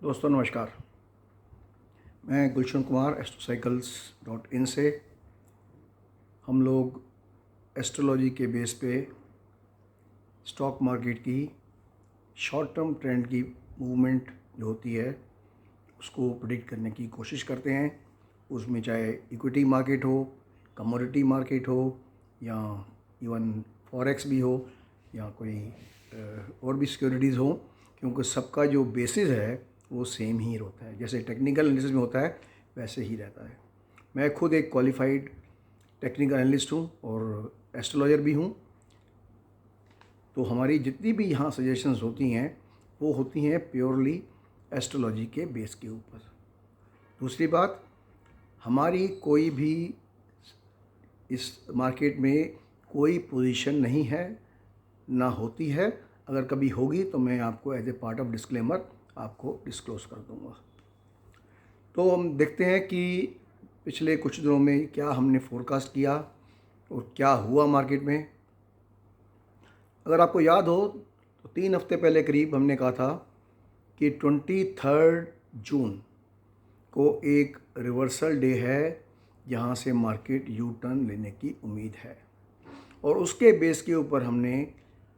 दोस्तों नमस्कार। मैं गुलशन कुमार astrocycles.in से हम लोग एस्ट्रोलॉजी के बेस पे स्टॉक मार्केट की शॉर्ट टर्म ट्रेंड की मूवमेंट जो होती है उसको प्रिडिक्ट करने की कोशिश करते हैं। उसमें चाहे इक्विटी मार्केट हो, कमोडिटी मार्केट हो या इवन फॉरेक्स भी हो या कोई और भी सिक्योरिटीज़ हो, क्योंकि सबका जो बेसिस है वो सेम ही होता है। जैसे टेक्निकल एनालिसिस में होता है वैसे ही रहता है। मैं खुद एक क्वालिफाइड टेक्निकल एनालिस्ट हूँ और एस्ट्रोलॉजर भी हूँ। तो हमारी जितनी भी यहाँ सजेशंस होती हैं वो होती हैं प्योरली एस्ट्रोलॉजी के बेस के ऊपर। दूसरी बात, हमारी कोई भी इस मार्केट में कोई पोजीशन नहीं है, ना होती है। अगर कभी होगी तो मैं आपको as a part of disclaimer आपको डिस्क्लोज कर दूंगा। तो हम देखते हैं कि पिछले कुछ दिनों में क्या हमने फोरकास्ट किया और क्या हुआ मार्केट में। अगर आपको याद हो तो 3 हफ्ते पहले करीब हमने कहा था कि 23 जून को एक रिवर्सल डे है जहाँ से मार्केट यू टर्न लेने की उम्मीद है, और उसके बेस के ऊपर हमने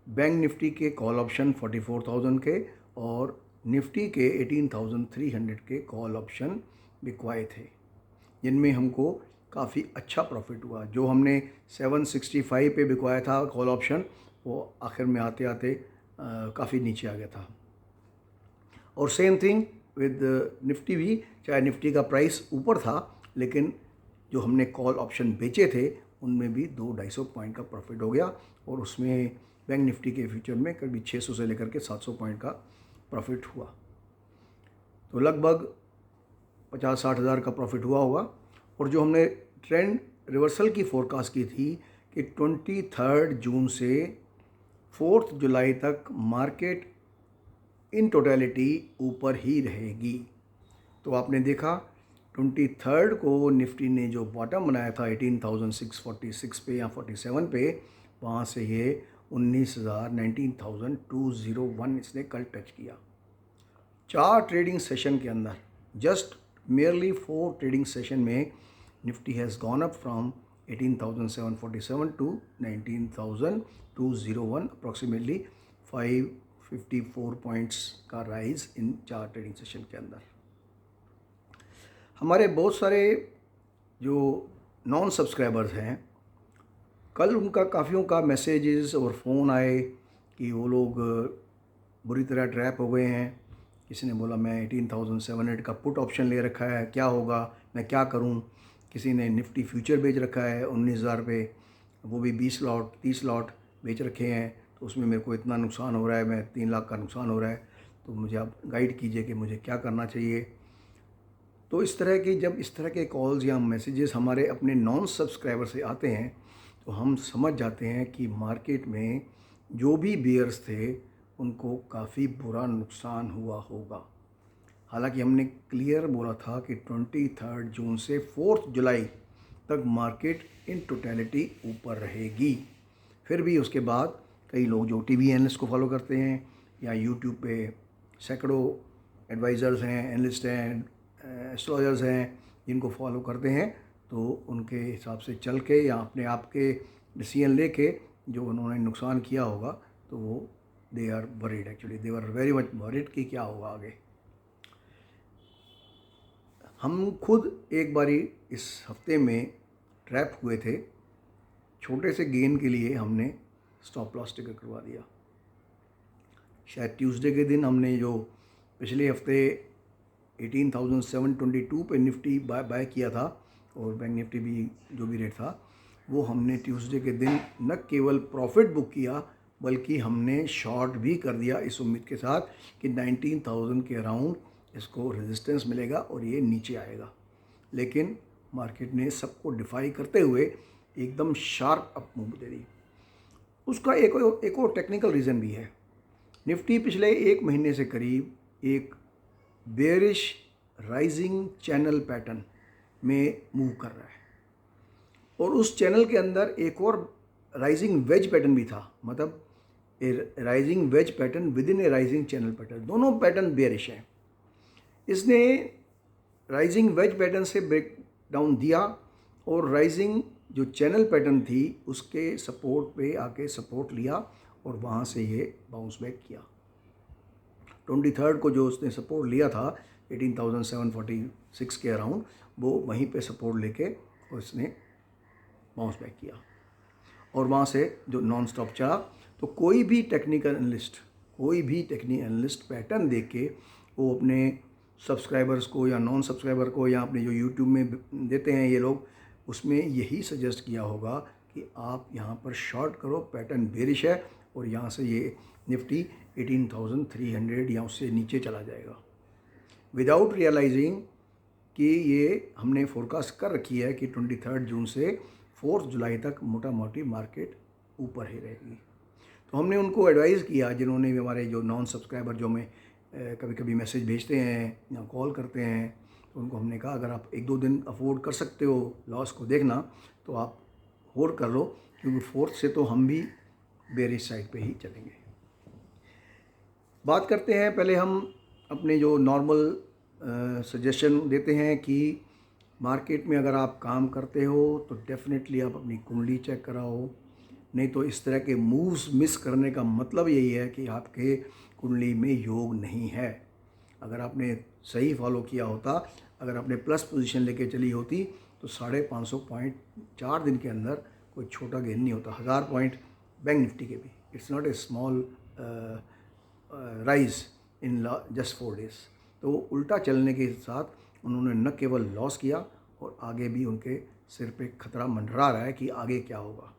बैंक निफ्टी के कॉल ऑप्शन 44,000 के और निफ्टी के 18,300 के कॉल ऑप्शन बिकवाए थे, जिनमें हमको काफ़ी अच्छा प्रॉफिट हुआ। जो हमने 765 पे बिकवाया था कॉल ऑप्शन, वो आखिर में आते आते काफ़ी नीचे आ गया था। और सेम थिंग विद निफ्टी भी, चाहे निफ्टी का प्राइस ऊपर था लेकिन जो हमने कॉल ऑप्शन बेचे थे उनमें भी 200-250 पॉइंट का प्रॉफिट हो गया, और उसमें बैंक निफ्टी के फ्यूचर में करीब 600 से लेकर के 700 पॉइंट का प्रॉफिट हुआ। तो लगभग 50-60 हज़ार का प्रॉफिट हुआ होगा। और जो हमने ट्रेंड रिवर्सल की फोरकास्ट की थी कि 23 जून से 4 जुलाई तक मार्केट इन टोटलिटी ऊपर ही रहेगी, तो आपने देखा 23 को निफ्टी ने जो बॉटम बनाया था 18,646 पे या 47 पे, वहाँ से ये 19,201 इसने कल टच किया। 4 ट्रेडिंग सेशन के अंदर, जस्ट मेयरली 4 ट्रेडिंग सेशन में Nifty has gone up from 18,747 to 19,201, approximately 554 points का राइज इन 4 ट्रेडिंग सेशन के अंदर। हमारे बहुत सारे जो नॉन सब्सक्राइबर्स हैं, कल उनका काफ़ियों का मैसेजेस और फ़ोन आए कि वो लोग बुरी तरह ट्रैप हो गए हैं। किसी ने बोला मैं 18,700 का पुट ऑप्शन ले रखा है, क्या होगा, मैं क्या करूं। किसी ने निफ्टी फ्यूचर बेच रखा है 19,000 पे, वो भी 20 लॉट 30 लॉट बेच रखे हैं, तो उसमें मेरे को इतना नुकसान हो रहा है, मैं 3 लाख का नुकसान हो रहा है, तो मुझे आप गाइड कीजिए कि मुझे क्या करना चाहिए। तो इस तरह की जब इस तरह के कॉल्स या मैसेजेस हमारे अपने नॉन सब्सक्राइबर से आते हैं तो हम समझ जाते हैं कि मार्केट में जो भी बियर्स थे उनको काफ़ी बुरा नुकसान हुआ होगा। हालांकि हमने क्लियर बोला था कि 23 जून से 4 जुलाई तक मार्केट इन टोटलिटी ऊपर रहेगी। फिर भी उसके बाद कई लोग जो टीवी एनालिस्ट को फॉलो करते हैं या यूट्यूब पे सैकड़ों एडवाइज़र्स हैं, एनालिस्ट हैं, एस्ट्रोलॉजर्स हैं, जिनको फॉलो करते हैं, तो उनके हिसाब से चल के या अपने आप के डिसीजन लेके जो उन्होंने नुकसान किया होगा, तो वो they are worried, actually they are very much worried कि क्या होगा आगे। हम खुद एक बारी इस हफ्ते में ट्रैप हुए थे। छोटे से गेन के लिए हमने स्टॉप लॉस टिकर करवा दिया। शायद ट्यूसडे के दिन हमने जो पिछले हफ्ते 18,722 पे निफ्टी बाय किया था, और बैंक निफ्टी भी जो भी रेट था, वो हमने ट्यूसडे के दिन न केवल प्रॉफिट बुक किया बल्कि हमने शॉर्ट भी कर दिया इस उम्मीद के साथ कि 19,000 के अराउंड इसको रेजिस्टेंस मिलेगा और ये नीचे आएगा। लेकिन मार्केट ने सबको डिफाई करते हुए एकदम शार्प अप मूव दे दी। उसका एक और टेक्निकल रीज़न भी है। निफ्टी पिछले 1 महीने से करीब एक बेरिश राइजिंग चैनल पैटर्न में मूव कर रहा है, और उस चैनल के अंदर एक और राइजिंग वेज पैटर्न भी था, मतलब a rising wedge pattern within a rising channel pattern. दोनों पैटर्न बेरिश हैं। इसने राइजिंग वेज पैटर्न से ब्रेक डाउन दिया और राइजिंग जो चैनल पैटर्न थी उसके सपोर्ट पे आके सपोर्ट लिया और वहाँ से ये बाउंस बैक किया। 23 को जो उसने सपोर्ट लिया था 18,746 के अराउंड, वो वहीं पे सपोर्ट लेके और इसने बाउंस बैक किया और वहाँ से जो नॉन स्टॉप चला। तो कोई भी टेक्निकल एनालिस्ट पैटर्न देख के वो अपने सब्सक्राइबर्स को या नॉन सब्सक्राइबर को या अपने जो यूट्यूब में देते हैं ये लोग, उसमें यही सजेस्ट किया होगा कि आप यहाँ पर शॉर्ट करो, पैटर्न बेरिश है और यहाँ से ये निफ्टी 18,300 या उससे नीचे चला जाएगा, विदाउट रियलाइजिंग कि ये हमने फोरकास्ट कर रखी है कि 23 जून से 4 जुलाई तक मोटा मोटी मार्केट ऊपर ही रहेगी। तो हमने उनको एडवाइज़ किया, जिन्होंने भी हमारे जो नॉन सब्सक्राइबर जो हमें कभी कभी मैसेज भेजते हैं या कॉल करते हैं, तो उनको हमने कहा अगर आप 1-2 दिन अफोर्ड कर सकते हो लॉस को देखना तो आप होल्ड कर लो, क्योंकि 4 से तो हम भी बेरिश साइड पे ही चलेंगे। बात करते हैं, पहले हम अपने जो नॉर्मल सजेशन देते हैं कि मार्केट में अगर आप काम करते हो तो डेफिनेटली आप अपनी कुंडली चेक कराओ, नहीं तो इस तरह के मूव्स मिस करने का मतलब यही है कि आपके कुंडली में योग नहीं है। अगर आपने सही फॉलो किया होता, अगर आपने प्लस पोजीशन लेके चली होती तो 550 पॉइंट 4 दिन के अंदर कोई छोटा गेन नहीं होता। 1000 पॉइंट बैंक निफ्टी के भी, it's not a small rise in just 4 days. तो उल्टा चलने के साथ उन्होंने न केवल लॉस किया और आगे भी उनके सिर पे खतरा मंडरा रहा है कि आगे क्या होगा।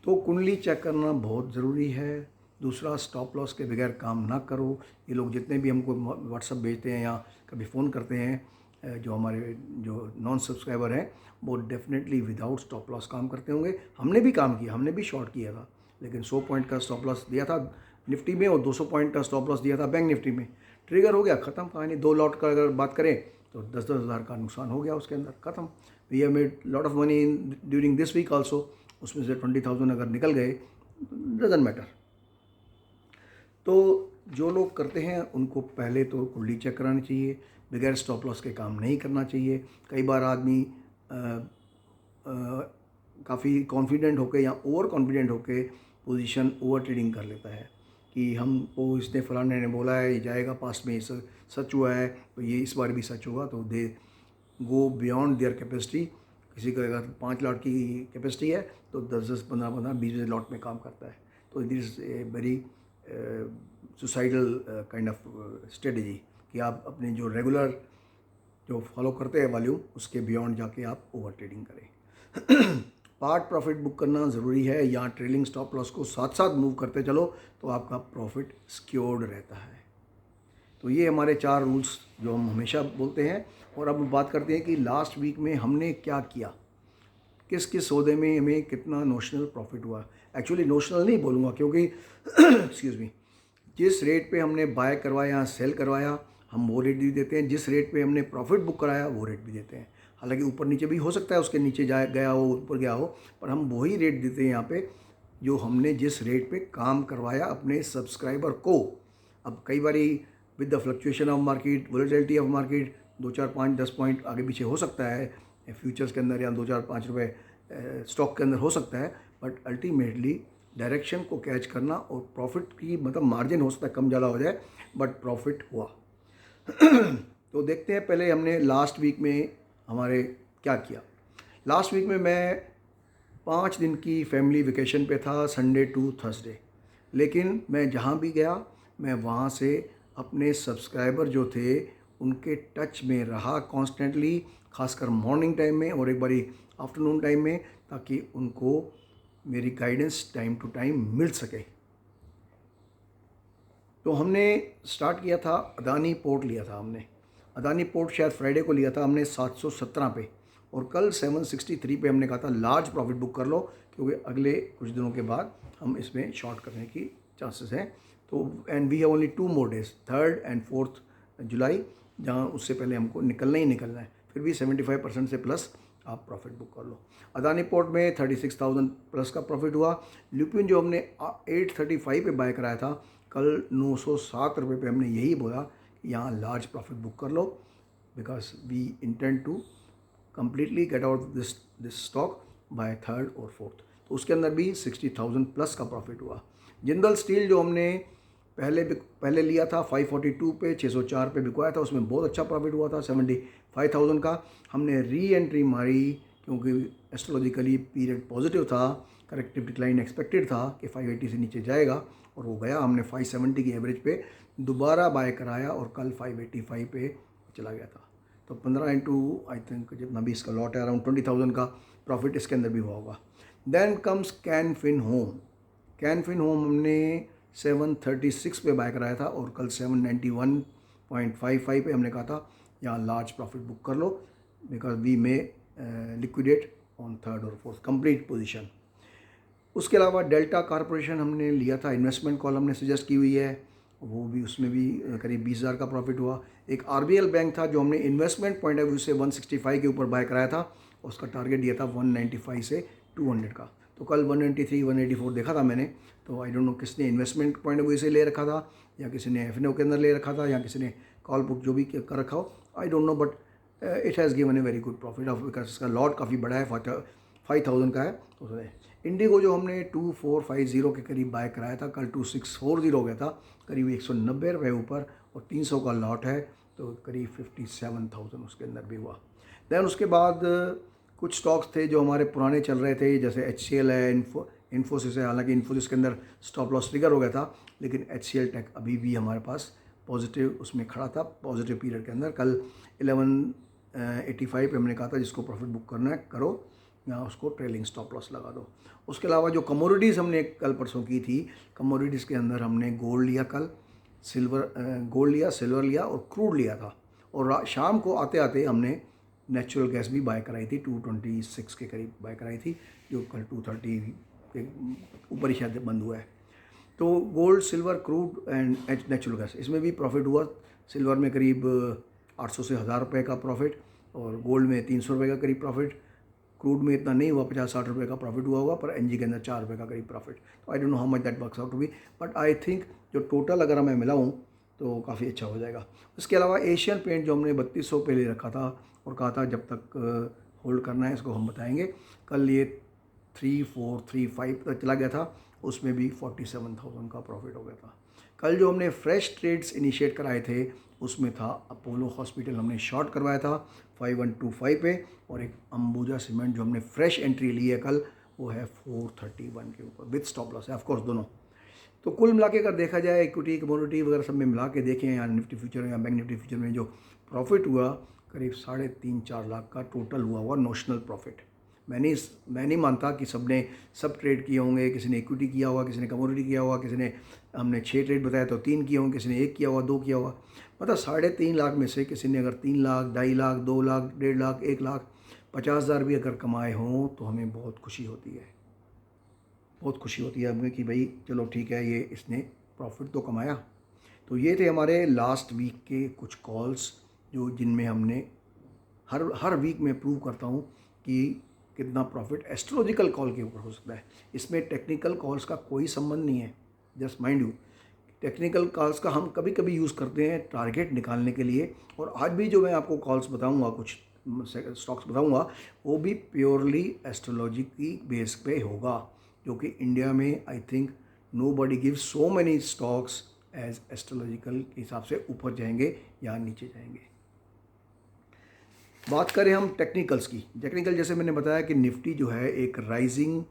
तो कुंडली चेक करना बहुत ज़रूरी है। दूसरा, स्टॉप लॉस के बगैर काम ना करो। ये लोग जितने भी हमको व्हाट्सअप भेजते हैं या कभी फ़ोन करते हैं, जो हमारे जो नॉन सब्सक्राइबर हैं, वो डेफिनेटली विदाउट स्टॉप लॉस काम करते होंगे। हमने भी काम किया, हमने भी शॉर्ट किया था, लेकिन 100 पॉइंट का स्टॉप लॉस दिया था निफ्टी में और 200 पॉइंट का स्टॉप लॉस दिया था बैंक निफ्टी में। ट्रिगर हो गया, ख़त्म कहानी। 2 लॉट का अगर बात करें तो 10-10 हज़ार का नुकसान हो गया उसके अंदर, ख़त्म। We have made lot of money in during this week also. उसमें से 20,000 अगर निकल गए, डजंट मैटर। तो जो लोग करते हैं उनको पहले तो कुंडली चेक करानी चाहिए, बगैर स्टॉप लॉस के काम नहीं करना चाहिए। कई बार आदमी काफ़ी कॉन्फिडेंट होकर या ओवर कॉन्फिडेंट होकर पोजीशन ओवर ट्रेडिंग कर लेता है कि हमको इसने फलाने ने बोला है ये जाएगा, पास्ट में ये सच हुआ है तो ये इस बार भी सच होगा। तो दे गो बियॉन्ड देयर कैपेसिटी। किसी का अगर 5 लॉट की कैपेसिटी है तो 10-10, 15-15, 20 लॉट में काम करता है। तो this is a very suicidal kind of strategy कि आप अपने जो रेगुलर जो फॉलो करते हैं वॉल्यूम, उसके बियॉन्ड जाके आप ओवर ट्रेडिंग करें। पार्ट प्रॉफिट बुक करना ज़रूरी है, या ट्रेलिंग स्टॉप लॉस को साथ साथ मूव करते चलो तो आपका प्रॉफिट सिक्योर्ड रहता है। तो ये हमारे 4 रूल्स जो हम हमेशा बोलते हैं। और अब बात करते हैं कि लास्ट वीक में हमने क्या किया, किस किस सौदे में हमें कितना नोशनल प्रॉफिट हुआ। एक्चुअली नोशनल नहीं बोलूँगा क्योंकि एक्सक्यूज़ मी, जिस रेट पे हमने बाय करवाया सेल करवाया हम वो रेट भी देते हैं, जिस रेट पे हमने प्रॉफिट बुक कराया वो रेट भी देते हैं। हालांकि ऊपर नीचे भी हो सकता है, उसके नीचे गया हो, ऊपर गया हो, पर हम वही रेट देते हैं यहाँ पे जो हमने जिस रेट पे काम करवाया अपने सब्सक्राइबर को। अब कई बारी with the fluctuation of market, volatility of market 2-4-5-10 point आगे पीछे हो सकता है फ्यूचर्स के अंदर, या 2-4-5 रुपये स्टॉक के अंदर हो सकता है, बट अल्टीमेटली डायरेक्शन को कैच करना और प्रॉफिट की मतलब मार्जिन हो सकता है कम ज़्यादा हो जाए, बट प्रॉफिट हुआ। तो देखते हैं पहले हमने लास्ट वीक में हमारे क्या किया। लास्ट वीक में मैं 5 दिन की फैमिली वेकेशन पे था, संडे टू थर्सडे। लेकिन मैं जहाँ भी गया मैं वहाँ से अपने सब्सक्राइबर जो थे उनके टच में रहा कॉन्स्टेंटली, खासकर मॉर्निंग टाइम में और एक बारी आफ्टरनून टाइम में, ताकि उनको मेरी गाइडेंस टाइम टू टाइम मिल सके। तो हमने स्टार्ट किया था, अदानी पोर्ट लिया था हमने। अदानी पोर्ट शायद फ्राइडे को लिया था हमने 717 पे, और कल 763 पे हमने कहा था लार्ज प्रॉफिट बुक कर लो, क्योंकि अगले कुछ दिनों के बाद हम इसमें शॉर्ट करने की चांसेस हैं। तो and we have only 2 more days, 3rd and 4th July, जहाँ उससे पहले हमको निकलना ही निकलना है। फिर भी 75% से प्लस आप प्रॉफिट बुक कर लो। अदानी पोर्ट में 36,000 प्लस का प्रॉफिट हुआ। ल्यूपिन जो हमने 835 पे बाय कराया था, कल 907 रुपये पे हमने यही बोला यहाँ लार्ज प्रॉफिट बुक कर लो, because we intend to completely get out this stock by third और फोर्थ। तो उसके अंदर भी 60,000 प्लस का प्रॉफिट हुआ। जिंदल स्टील जो हमने पहले लिया था 542 पे, 604 पे बिकवाया था, उसमें बहुत अच्छा प्रॉफिट हुआ था 75,000 का। हमने री एंट्री मारी क्योंकि एस्ट्रोलॉजिकली पीरियड पॉजिटिव था, करेक्टिव डिक्लाइन एक्सपेक्टेड था कि 580 से नीचे जाएगा और वो गया। हमने 570 की एवरेज पे दोबारा बाय कराया और कल 585 पे चला गया था। तो 15 इंटू आई थिंक जितना भी इसका लॉट है अराउंड 20,000 का प्रॉफिट इसके अंदर भी हुआ होगा। Then comes Can Fin home. Can Fin home हमने 736 पे बाय कराया था और कल 791.55 पे हमने कहा था यहाँ लार्ज प्रॉफिट बुक कर लो, because we may liquidate on third और फोर्थ कंप्लीट पोजीशन। उसके अलावा डेल्टा कॉरपोरेशन हमने लिया था, इन्वेस्टमेंट कॉल हमने सजेस्ट की हुई है, वो भी उसमें भी करीब 20,000 का प्रॉफिट हुआ। एक RBL बैंक था जो हमने इन्वेस्टमेंट पॉइंट ऑफ व्यू से 165 के ऊपर बाय कराया था, उसका टारगेट दिया था 195 से 200 का। तो कल 193 184 देखा था मैंने। तो आई डोंट नो किसने इन्वेस्टमेंट पॉइंट ऑफ व्यू से ले रखा था या किसी ने FNO के अंदर ले रखा था या किसी ने कॉल बुक जो भी कर रखा हो, आई don't no, but it has given a very good profit of, because इसका लॉट काफ़ी बड़ा है, 5,000 का है। तो इंडिगो जो हमने 2450 के करीब बाय कराया था, कल 2640 हो गया था, करीब 190 रुपये ऊपर और 300 का लॉट है, तो करीब 57,000 उसके अंदर भी हुआ। दैन उसके बाद कुछ स्टॉक्स थे जो हमारे पुराने चल रहे थे, जैसे HCL है, इन्फोसिस है। हालांकि इन्फोसिस के अंदर स्टॉप लॉस ट्रिगर हो गया था, लेकिन HCL टेक अभी भी हमारे पास पॉजिटिव उसमें खड़ा था, पॉजिटिव पीरियड के अंदर। कल 1185 पे हमने कहा था जिसको प्रॉफिट बुक करना है करो, या उसको ट्रेलिंग स्टॉप लॉस लगा दो। उसके अलावा जो कमोडिटीज़ हमने कल परसों की थी, कमोडिटीज़ के अंदर हमने गोल्ड लिया, कल गोल्ड लिया, सिल्वर लिया और क्रूड लिया था। और शाम को आते आते हमने नेचुरल गैस भी बाय कराई थी, 226 के करीब बाय कराई थी, जो कल 230 के ऊपर ही शायद बंद हुआ है। तो gold, silver, crude and natural gas, इसमें भी प्रॉफिट हुआ। सिल्वर में करीब 800 से 1000 रुपये का प्रॉफिट और गोल्ड में 300 रुपये का करीब प्रॉफिट। क्रूड में इतना नहीं हुआ, 50-60 रुपये का प्रॉफिट हुआ होगा, पर NG के अंदर 4 रुपये का करीब प्रॉफिट। तो I don't know how much that works out to be, but I think जो टोटल अगर मैं मिलाऊँ तो काफ़ी अच्छा हो जाएगा। उसके अलावा एशियन पेंट जो हमने 3200 पे ले रखा था और कहा था जब तक होल्ड करना है इसको हम बताएंगे, कल ये 3435 तक चला गया था, उसमें भी 47,000 का प्रॉफिट हो गया था। कल जो हमने फ्रेश ट्रेड्स इनिशिएट कराए थे उसमें था अपोलो हॉस्पिटल, हमने शॉर्ट करवाया था 5125 पे, और एक अंबुजा सीमेंट जो हमने फ्रेश एंट्री ली है कल, वो है 431 के ऊपर विथ स्टॉप लॉस है ऑफकोर्स दोनों। तो कुल मिला के अगर देखा जाए इक्विटी, कमोडिटी वगैरह सब में मिला के देखें, या निफ्टी फ्यूचर या बैंक निफ्टी फ्यूचर में जो प्रॉफिट हुआ करीब 3.5-4 लाख का टोटल हुआ नोशनल प्रॉफिट। मैं नहीं मानता कि सब ट्रेड किए होंगे, किसी ने इक्विटी किया होगा, किसी ने कमोडिटी किया होगा, किसी ने, हमने 6 ट्रेड बताया तो 3 किए होंगे, किसी ने 1 किया होगा, 2 किया होगा। मतलब 3.5 लाख में से किसी ने अगर 3 लाख, 2.5 लाख, 2 लाख, 1.5 लाख, 1 लाख 50,000 भी अगर कमाए हों तो हमें बहुत खुशी होती है, बहुत खुशी होती है हमें कि भाई चलो ठीक है, ये इसने प्रॉफिट तो कमाया। तो ये थे हमारे लास्ट वीक के कुछ कॉल्स, जो जिनमें हमने हर वीक में प्रूव करता हूँ कि कितना प्रॉफिट एस्ट्रोलॉजिकल कॉल के ऊपर हो सकता है। इसमें टेक्निकल कॉल्स का कोई संबंध नहीं है, just mind you. Technical calls का हम कभी कभी यूज़ करते हैं टारगेट निकालने के लिए, और आज भी जो मैं आपको कॉल्स बताऊंगा, कुछ स्टॉक्स बताऊंगा, वो भी प्योरली एस्ट्रोलॉजी की बेस पे होगा, क्योंकि इंडिया में I think nobody give so many stocks as astrological के हिसाब से ऊपर जाएंगे या नीचे जाएंगे। बात करें हम टेक्निकल्स की, टेक्निकल जैसे मैंने बताया कि निफ्टी जो है एक राइजिंग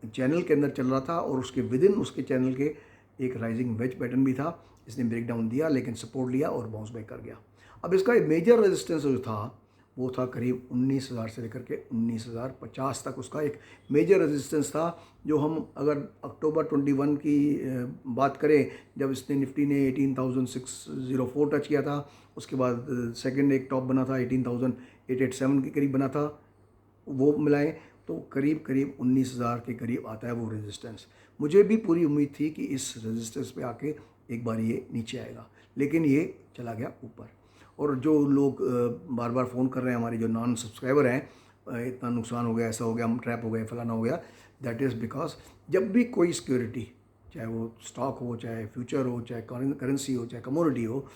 चैनल के अंदर चल रहा था, और उसके विदिन उसके चैनल के एक राइजिंग वेज पैटर्न भी था, इसने ब्रेकडाउन दिया लेकिन सपोर्ट लिया और बाउंस बैक कर गया। अब इसका मेजर रेजिस्टेंस जो था वो था करीब 19,000 से लेकर के 19,050 तक, उसका एक मेजर रेजिस्टेंस था, जो हम अगर अक्टूबर 21 की बात करें, जब इसने निफ्टी ने 18,604 टच किया था, उसके बाद सेकंड एक टॉप बना था 18,887 के करीब बना था, वो मिलाएं तो करीब 19,000 के करीब आता है वो रेजिस्टेंस। मुझे भी पूरी उम्मीद थी कि इस रेजिस्टेंस पे आके एक बार ये नीचे आएगा, लेकिन ये चला गया ऊपर। और जो लोग बार बार फ़ोन कर रहे हैं, हमारे जो नॉन सब्सक्राइबर हैं, इतना नुकसान हो गया, ऐसा हो गया, हम ट्रैप हो गए, फलाना हो गया, दैट इज़ बिकॉज जब भी कोई सिक्योरिटी चाहे वो स्टॉक हो, चाहे फ्यूचर हो, चाहे करेंसी हो, चाहे कमोडिटी हो,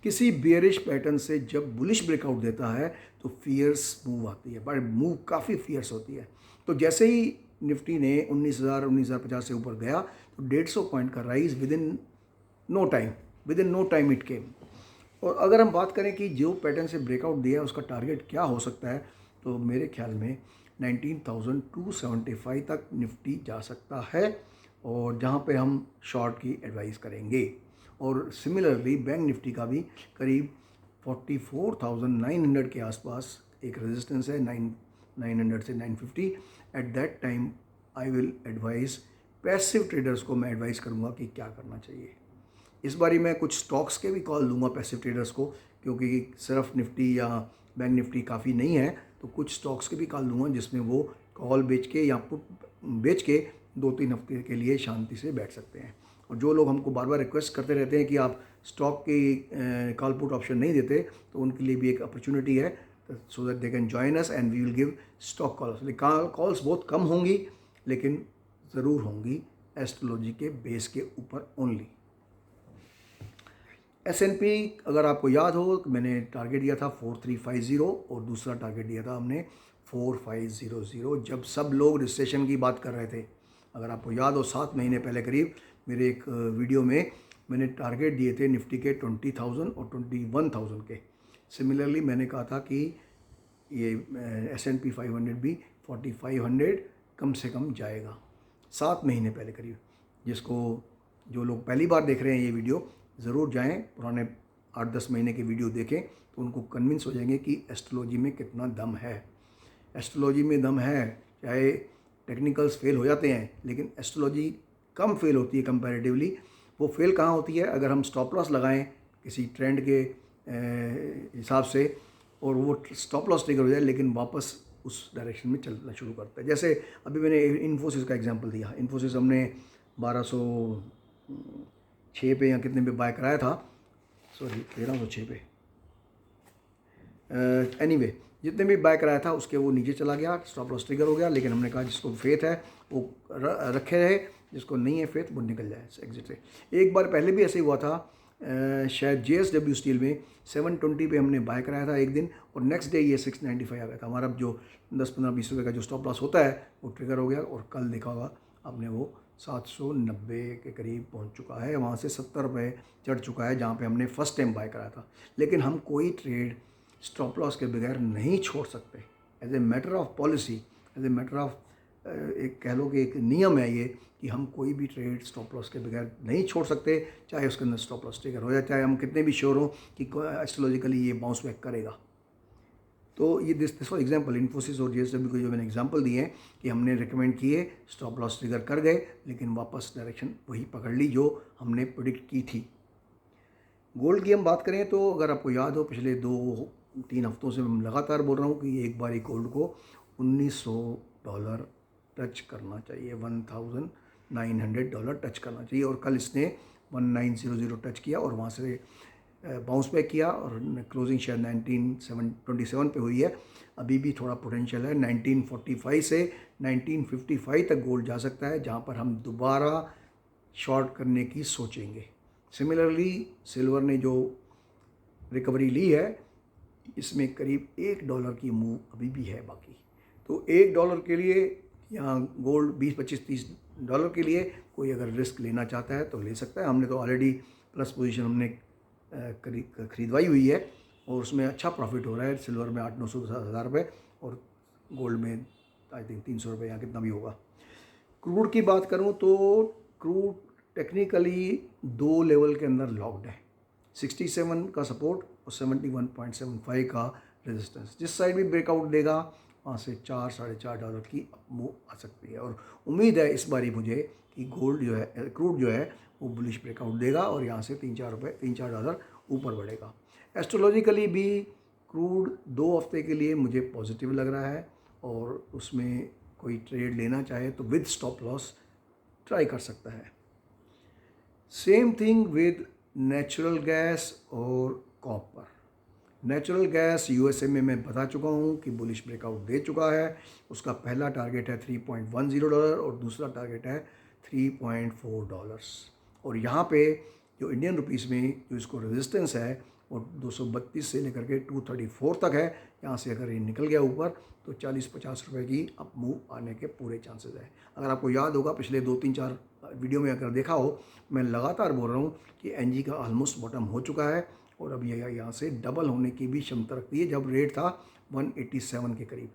किसी बेयरिश पैटर्न से जब बुलिश ब्रेकआउट देता है तो फियर्स मूव आती है, बट मूव काफ़ी फियर्स होती है। तो जैसे ही निफ्टी ने 19,050 से ऊपर गया तो 150 पॉइंट का rise within no time it came. और अगर हम बात करें कि जो पैटर्न से ब्रेकआउट दिया उसका टारगेट क्या हो सकता है, तो मेरे ख्याल में 19,275 तक निफ्टी जा सकता है, और जहां पे हम शॉर्ट की एडवाइस करेंगे। और सिमिलरली बैंक निफ्टी का भी करीब 44,900 के आसपास एक रेजिस्टेंस है, 900 से 950। At that time I will advice passive traders को, मैं एडवाइस करूँगा कि क्या करना चाहिए। इस बारी मैं कुछ स्टॉक्स के भी कॉल दूंगा पैसिव ट्रेडर्स को, क्योंकि सिर्फ निफ्टी या बैंक निफ्टी काफ़ी नहीं है, तो कुछ स्टॉक्स के भी कॉल दूंगा जिसमें वो कॉल बेच के या पुट बेच के 2-3 हफ्ते के लिए शांति से बैठ सकते हैं। और जो लोग हमको बार बार रिक्वेस्ट करते रहते हैं कि आप स्टॉक की कॉल पुट ऑप्शन नहीं देते, तो उनके लिए भी एक अपॉर्चुनिटी है, so that they can join us and we will give stock calls. Calls बहुत कम होंगी, लेकिन ज़रूर होंगी एस्ट्रोलॉजी के बेस के ऊपर ओनली। S&P अगर आपको याद हो, मैंने टारगेट दिया था 4350 और दूसरा टारगेट दिया था हमने 4500, जब सब लोग रिसेशन की बात कर रहे थे। अगर आपको याद हो 7 महीने पहले करीब मेरे एक वीडियो में मैंने टारगेट दिए थे निफ्टी के 20,000 और 21,000 के। सिमिलरली मैंने कहा था कि ये S&P 500 भी 4500 कम से कम जाएगा 7 महीने पहले करीब। जो लोग पहली बार देख रहे हैं ये वीडियो, ज़रूर जाएं, पुराने 8-10 महीने के वीडियो देखें तो उनको कन्विंस हो जाएंगे कि एस्ट्रोलॉजी में कितना दम है। एस्ट्रोलॉजी में दम है, चाहे टेक्निकल्स फेल हो जाते हैं, लेकिन एस्ट्रोलॉजी कम फेल होती है कंपैरेटिवली। वो फेल कहाँ होती है, अगर हम स्टॉप लॉस लगाएं किसी ट्रेंड के हिसाब से और वो स्टॉप लॉस ट्रिगर हो जाए, लेकिन वापस उस डायरेक्शन में चलना शुरू करता है। जैसे अभी मैंने इन्फोसिस का एग्जांपल दिया। इन्फोसिस हमने 1206 पे या कितने पे बाय कराया था, सॉरी 1306 पे, एनीवे जितने भी बाय कराया था उसके वो नीचे चला गया, स्टॉप लॉस ट्रिगर हो गया। लेकिन हमने कहा जिसको फेथ है वो रखे रहे, जिसको नहीं है फेथ वो निकल जाए एग्जिट से। एक बार पहले भी ऐसे ही हुआ था, शायद JSW स्टील में 720 पे हमने बाय कराया था एक दिन, और नेक्स्ट डे ये 695 आ गया था। हमारा जो 10-15-20 रुपये का जो स्टॉप लॉस होता है वो ट्रिगर हो गया, और कल देखा होगा आपने वो 790 के करीब पहुंच चुका है, वहाँ से 70 रुपये चढ़ चुका है जहाँ पे हमने फर्स्ट टाइम बाय कराया था। लेकिन हम कोई ट्रेड स्टॉप लॉस के बगैर नहीं छोड़ सकते। As a matter of policy, as a matter of एक कह लो कि एक नियम है ये कि हम कोई भी ट्रेड स्टॉप लॉस के बगैर नहीं छोड़ सकते, चाहे उसके अंदर स्टॉप लॉस ट्रिगर हो जाए, चाहे हम कितने भी श्योर हो कि एस्ट्रोलॉजिकली ये बाउंस बैक करेगा। तो ये दिस फॉर एग्जांपल इन्फोसिस और JSW को जो मैंने एग्जांपल दिए हैं कि हमने रिकमेंड किए, स्टॉप लॉस ट्रिगर कर गए, लेकिन वापस डायरेक्शन वही पकड़ ली जो हमने प्रेडिक्ट की थी। गोल्ड की हम बात करें तो अगर आपको याद हो, पिछले 2-3 हफ्तों से मैं लगातार बोल रहा हूँ कि एक बार ही गोल्ड को $1900 टच करना चाहिए, $1900 टच करना चाहिए। और कल इसने 1900 टच किया और वहाँ से बाउंस बैक किया, और क्लोजिंग शायद 1927 पे हुई है। अभी भी थोड़ा पोटेंशियल है, 1945 से 1955 तक गोल्ड जा सकता है, जहाँ पर हम दोबारा शॉर्ट करने की सोचेंगे। सिमिलरली सिल्वर ने जो रिकवरी ली है, इसमें करीब $1 की मूव अभी भी है बाकी। तो $1 के लिए या गोल्ड 20-25-30 के लिए कोई अगर रिस्क लेना चाहता है तो ले सकता है। हमने तो ऑलरेडी प्लस पोजीशन हमने खरीदवाई हुई है, और उसमें अच्छा प्रॉफिट हो रहा है। सिल्वर में 800-900 रुपये, और गोल्ड में आई थिंक 300 रुपये या कितना भी होगा। क्रूड की बात करूं तो क्रूड टेक्निकली 2 लेवल के अंदर लॉक्ड है, 67 का सपोर्ट और 71.75 का रेजिस्टेंस। जिस साइड भी ब्रेकआउट देगा वहाँ से $4-4.5 की मूव आ सकती है, और उम्मीद है इस बारी मुझे कि क्रूड जो है वो बुलिश ब्रेकआउट देगा और यहाँ से $3-4 ऊपर बढ़ेगा। एस्ट्रोलॉजिकली भी क्रूड 2 हफ्ते के लिए मुझे पॉजिटिव लग रहा है, और उसमें कोई ट्रेड लेना चाहे तो विद स्टॉप लॉस ट्राई कर सकता है। Same thing with natural gas और कॉपर। नेचुरल गैस USA में मैं बता चुका हूँ कि बुलिश ब्रेकआउट दे चुका है। उसका पहला टारगेट है $3.10 और दूसरा टारगेट है $3.4। और यहाँ पे जो इंडियन रुपीस में जो इसको रेजिस्टेंस है वो 232 से लेकर के 234 तक है। यहाँ से अगर ये निकल गया ऊपर तो 40-50 रुपये की अप मूव आने के पूरे चांसेस है। अगर आपको याद होगा पिछले 2-3-4 वीडियो में अगर देखा हो, मैं लगातार बोल रहा हूँ कि एनजी का ऑलमोस्ट बॉटम हो चुका है और अब यह यहाँ से डबल होने की भी क्षमता रखती है। जब रेट था 187 के करीब,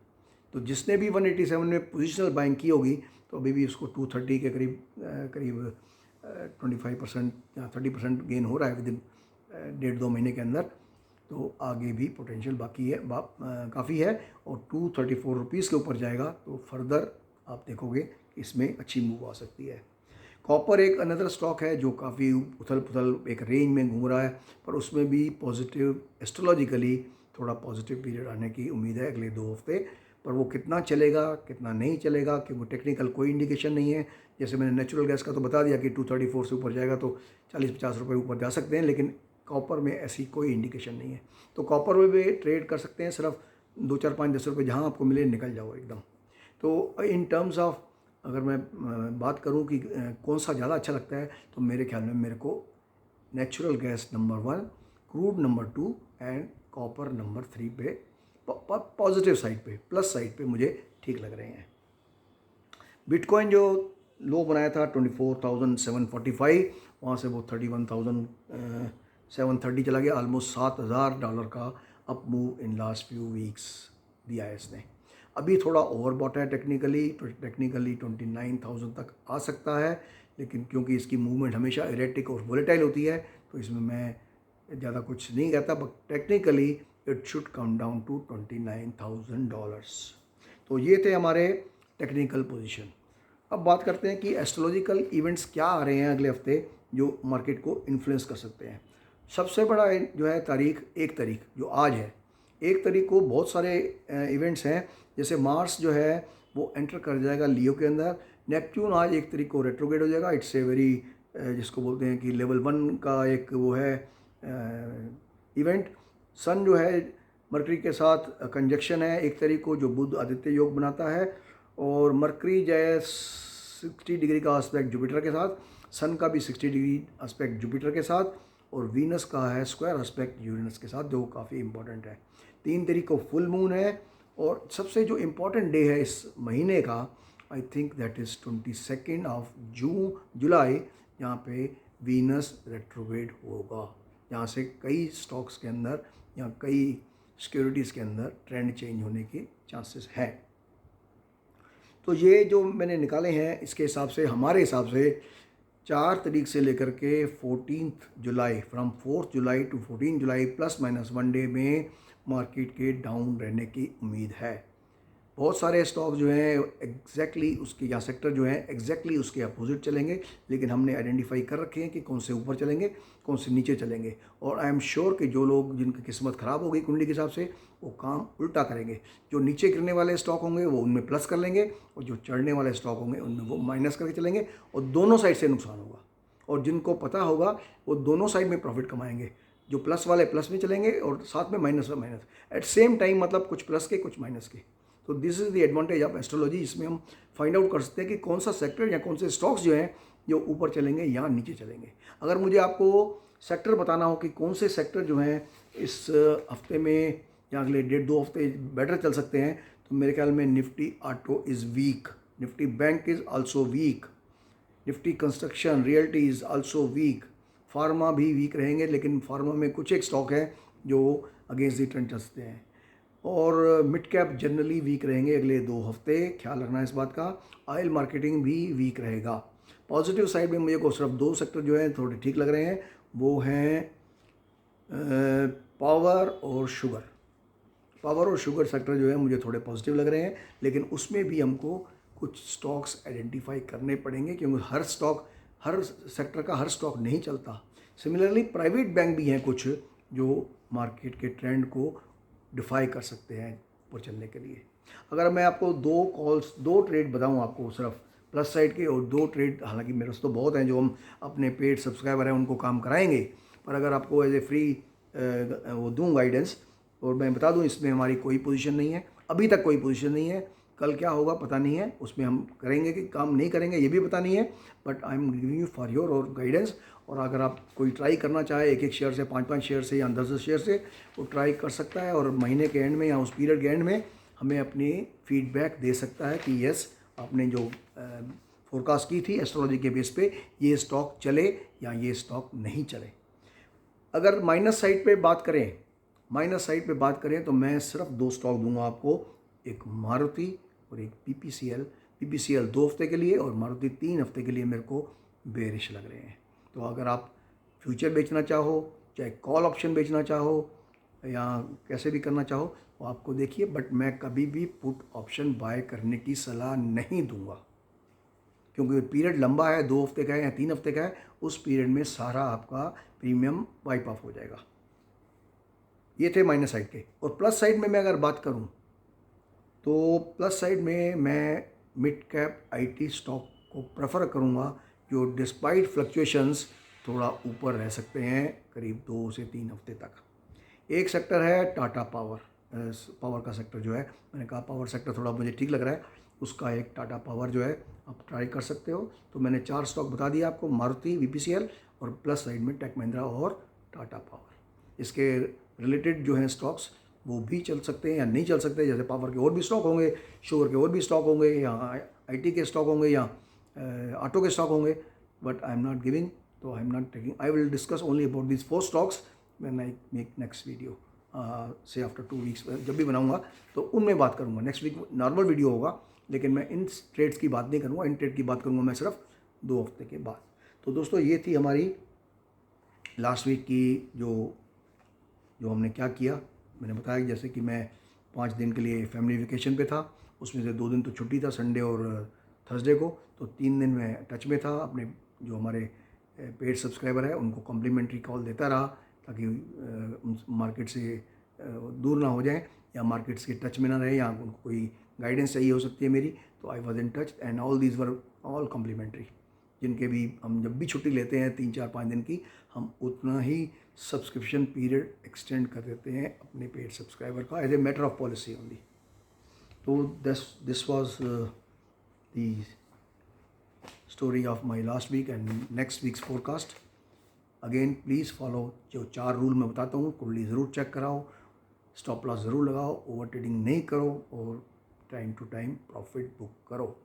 तो जिसने भी 187 में पोजिशनल बाइंग की होगी तो अभी भी उसको 230 के करीब 25% या 30% गेन हो रहा है विद इन 1.5-2 महीने के अंदर। तो आगे भी पोटेंशियल बाकी है, काफ़ी है। और 234 रुपीज़ के ऊपर जाएगा तो फर्दर आप देखोगे कि इसमें अच्छी मूव आ सकती है। कॉपर एक अनदर स्टॉक है जो काफ़ी उथल पुथल एक रेंज में घूम रहा है, पर उसमें भी पॉजिटिव एस्ट्रोलॉजिकली थोड़ा पॉजिटिव पीरियड आने की उम्मीद है अगले 2 हफ्ते। पर वो कितना चलेगा कितना नहीं चलेगा कि वो टेक्निकल कोई इंडिकेशन नहीं है। जैसे मैंने नेचुरल गैस का तो बता दिया कि 234 से ऊपर जाएगा तो 40-50 रुपये ऊपर जा सकते हैं, लेकिन कॉपर में ऐसी कोई इंडिकेशन नहीं है। तो कॉपर में भी ट्रेड कर सकते हैं, सिर्फ 2, 4, 5, 10 रुपये जहाँ आपको मिले निकल जाओ एकदम। तो इन टर्म्स ऑफ अगर मैं बात करूं कि कौन सा ज़्यादा अच्छा लगता है, तो मेरे ख्याल में मेरे को natural gas number 1, crude number 2 and copper number 3 पे पॉजिटिव साइड पे, प्लस साइड पे मुझे ठीक लग रहे हैं। बिटकॉइन जो लो बनाया था 24,745, वहाँ से वो 31,730 चला गया। ऑलमोस्ट $7,000 का up move in last few weeks दिया है इसने। अभी थोड़ा ओवरबॉट है टेक्निकली 29,000 तक आ सकता है, लेकिन क्योंकि इसकी मूवमेंट हमेशा इरेटिक और वोलेटाइल होती है तो इसमें मैं ज़्यादा कुछ नहीं कहता, but technically it should come down to $29,000। तो ये थे हमारे टेक्निकल पोजीशन। अब बात करते हैं कि एस्ट्रोलॉजिकल इवेंट्स क्या आ रहे हैं अगले हफ्ते जो मार्केट को इन्फ्लुएंस कर सकते हैं। सबसे बड़ा जो है तारीख 1 तारीख जो आज है, 1 तारीख को बहुत सारे इवेंट्स हैं। जैसे मार्स जो है वो एंटर कर जाएगा लियो के अंदर। नेपच्यून आज 1 तारीख को रेट्रोग्रेड हो जाएगा। इट्स ए वेरी जिसको बोलते हैं कि लेवल 1 का एक वो है इवेंट। सन जो है मरकरी के साथ कंजक्शन है 1 तारीख को, जो बुध आदित्य योग बनाता है। और मरकरी जो है 60 डिग्री का एस्पेक्ट जुपिटर के साथ, सन का भी 60 डिग्री एस्पेक्ट जुपिटर के साथ, और वीनस का है स्क्वायर एस्पेक्ट यूरेनस के साथ, जो काफ़ी इंपॉर्टेंट है। 3 तारीख को फुल मून है। और सबसे जो इम्पोर्टेंट डे है इस महीने का, I think that is 22 of July, यहाँ पे वीनस रेट्रोग्रेड होगा। यहाँ से कई स्टॉक्स के अंदर या कई सिक्योरिटीज़ के अंदर ट्रेंड चेंज होने के चांसेस हैं। तो ये जो मैंने निकाले हैं इसके हिसाब से, हमारे हिसाब से 4 तारीख से लेकर के 14 जुलाई, from 4 July to 14 July ±1 day में मार्केट के डाउन रहने की उम्मीद है। बहुत सारे स्टॉक जो हैं एग्जैक्टली उसके या सेक्टर जो हैं एग्जैक्टली उसके अपोजिट चलेंगे, लेकिन हमने आइडेंटिफाई कर रखे हैं कि कौन से ऊपर चलेंगे कौन से नीचे चलेंगे। और आई एम श्योर कि जो लोग जिनकी किस्मत ख़राब हो गई कुंडली के हिसाब से, वो काम उल्टा करेंगे। जो नीचे गिरने वाले स्टॉक होंगे वो उनमें प्लस कर लेंगे, और जो चढ़ने वाले स्टॉक होंगे उनमें वो माइनस करके चलेंगे, और दोनों साइड से नुकसान होगा। और जिनको पता होगा वो दोनों साइड में प्रॉफिट कमाएंगे। जो प्लस वाले प्लस में चलेंगे और साथ में माइनस में माइनस एट सेम टाइम, मतलब कुछ प्लस के कुछ माइनस के। तो this is the advantage of astrology. इसमें हम फाइंड आउट कर सकते हैं कि कौन सा सेक्टर या कौन से स्टॉक्स जो हैं जो ऊपर चलेंगे या नीचे चलेंगे। अगर मुझे आपको सेक्टर बताना हो कि कौन से सेक्टर जो हैं इस हफ्ते में या अगले 1.5-2 हफ्ते बेटर चल सकते हैं, तो मेरे ख्याल में Nifty auto is weak, Nifty bank is also weak, Nifty construction realty is also weak, pharma भी वीक रहेंगे, लेकिन फार्मा में कुछ एक स्टॉक है जो अगेंस्ट द ट्रेंड चलते हैं। और मिड कैप जनरली वीक रहेंगे अगले 2 हफ्ते, ख्याल रखना इस बात का। ऑयल मार्केटिंग भी वीक रहेगा। पॉजिटिव साइड में मुझे को सिर्फ 2 सेक्टर जो हैं थोड़े ठीक लग रहे हैं, वो हैं पावर और शुगर। पावर और शुगर सेक्टर जो है मुझे थोड़े पॉजिटिव लग रहे हैं, लेकिन उसमें भी हमको कुछ स्टॉक्स आइडेंटिफाई करने पड़ेंगे, क्योंकि हर स्टॉक, हर सेक्टर का हर स्टॉक नहीं चलता। सिमिलरली प्राइवेट बैंक भी हैं कुछ जो मार्केट के ट्रेंड को डिफाई कर सकते हैं ऊपर चलने के लिए। अगर मैं आपको 2 ट्रेड बताऊं आपको सिर्फ प्लस साइड के, और 2 ट्रेड, हालांकि मेरे तो बहुत हैं जो हम अपने पेड सब्सक्राइबर हैं उनको काम कराएंगे, पर अगर आपको एज ए फ्री वो दूँ गाइडेंस, और मैं बता दूं इसमें हमारी कोई पोजीशन नहीं है, अभी तक कोई पोजीशन नहीं है। कल क्या होगा पता नहीं है, उसमें हम करेंगे कि काम नहीं करेंगे ये भी पता नहीं है, but I am giving you for your और गाइडेंस। और अगर आप कोई ट्राई करना चाहे एक एक शेयर से, 5-5 शेयर से या 10-10 शेयर से, वो ट्राई कर सकता है और महीने के एंड में या उस पीरियड के एंड में हमें अपनी फीडबैक दे सकता है कि यस आपने जो फोरकास्ट की थी एस्ट्रोलॉजी के बेस पे ये स्टॉक चले या ये स्टॉक नहीं चले। अगर माइनस साइड पे बात करें तो मैं सिर्फ 2 स्टॉक दूंगा आपको, एक मारुति और एक पीपीसीएल। पीपीसीएल 2 हफ्ते के लिए और मारुति 3 हफ्ते के लिए मेरे को बेरिश लग रहे हैं। तो अगर आप फ्यूचर बेचना चाहो, चाहे कॉल ऑप्शन बेचना चाहो या कैसे भी करना चाहो वो आपको देखिए, बट मैं कभी भी पुट ऑप्शन बाय करने की सलाह नहीं दूंगा, क्योंकि पीरियड लंबा है, 2 हफ्ते का है या 3 हफ्ते का है, उस पीरियड में सारा आपका प्रीमियम वाइप ऑफ हो जाएगा। ये थे माइनस साइड के। और प्लस साइड में मैं अगर बात करूं तो प्लस साइड में मैं मिड कैप आईटी स्टॉक को प्रेफर करूंगा, जो डिस्पाइट फ्लक्चुएशंस थोड़ा ऊपर रह सकते हैं करीब 2 से 3 हफ्ते तक। एक सेक्टर है टाटा पावर, पावर का सेक्टर जो है, मैंने कहा पावर सेक्टर थोड़ा मुझे ठीक लग रहा है, उसका एक टाटा पावर जो है आप ट्राई कर सकते हो। तो मैंने 4 स्टॉक बता दिया आपको, मारुति, वीपीसीएल और प्लस साइड में टेक महिंद्रा और टाटा पावर। इसके रिलेटेड जो हैं स्टॉक्स वो भी चल सकते हैं या नहीं चल सकते, जैसे पावर के और भी स्टॉक होंगे, शुगर के और भी स्टॉक होंगे, या आईटी के स्टॉक होंगे, या ऑटो के स्टॉक होंगे, but I am not giving, तो I am not taking. I will discuss only about this 4 stocks when I make next video, से आफ्टर 2 वीक्स जब भी बनाऊंगा तो उनमें बात करूंगा। नेक्स्ट वीक नॉर्मल वीडियो होगा, लेकिन मैं इन ट्रेड्स की बात नहीं करूंगा, इन ट्रेड की बात करूंगा मैं सिर्फ 2 हफ्ते के बाद। तो दोस्तों ये थी हमारी लास्ट वीक की जो हमने क्या किया। मैंने बताया कि जैसे कि मैं 5 दिन के लिए फैमिली वेकेशन पे था, उसमें से 2 दिन तो छुट्टी था, संडे और थर्सडे को, तो 3 दिन मैं टच में था अपने जो हमारे पेड सब्सक्राइबर है उनको कॉम्प्लीमेंट्री कॉल देता रहा, ताकि उन मार्केट से दूर ना हो जाएं या मार्केट्स के टच में ना रहे, या उनको कोई गाइडेंस चाहिए हो सकती है मेरी, तो I was in touch and all these were all complimentary. जिनके भी हम जब भी छुट्टी लेते हैं 3-4-5 दिन की, हम उतना ही सब्सक्रिप्शन पीरियड एक्सटेंड कर देते हैं अपने पेड सब्सक्राइबर का, as a matter of policy only. तो this was the story of my last week and next week's forecast. Again please follow जो 4 रूल मैं बताता हूँ, कुंडली ज़रूर चेक कराओ, स्टॉप लॉस ज़रूर लगाओ, ओवर ट्रेडिंग नहीं करो और time to time profit book करो।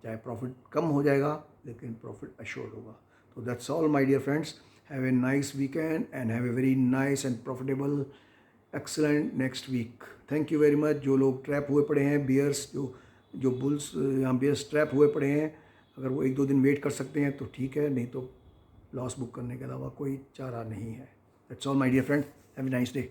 चाहे प्रॉफिट कम हो जाएगा लेकिन प्रॉफिट अश्योर्ड होगा। तो that's all my dear friends, have a nice weekend and have a very nice and profitable excellent next week. Thank you very much. जो लोग trap हुए पड़े हैं, बियर्स जो बुल्स यहाँ बियर्स ट्रैप हुए पड़े हैं, अगर वो 1-2 दिन वेट कर सकते हैं तो ठीक है, नहीं तो लॉस बुक करने के अलावा कोई चारा नहीं है। That's all my dear friend, have a nice day.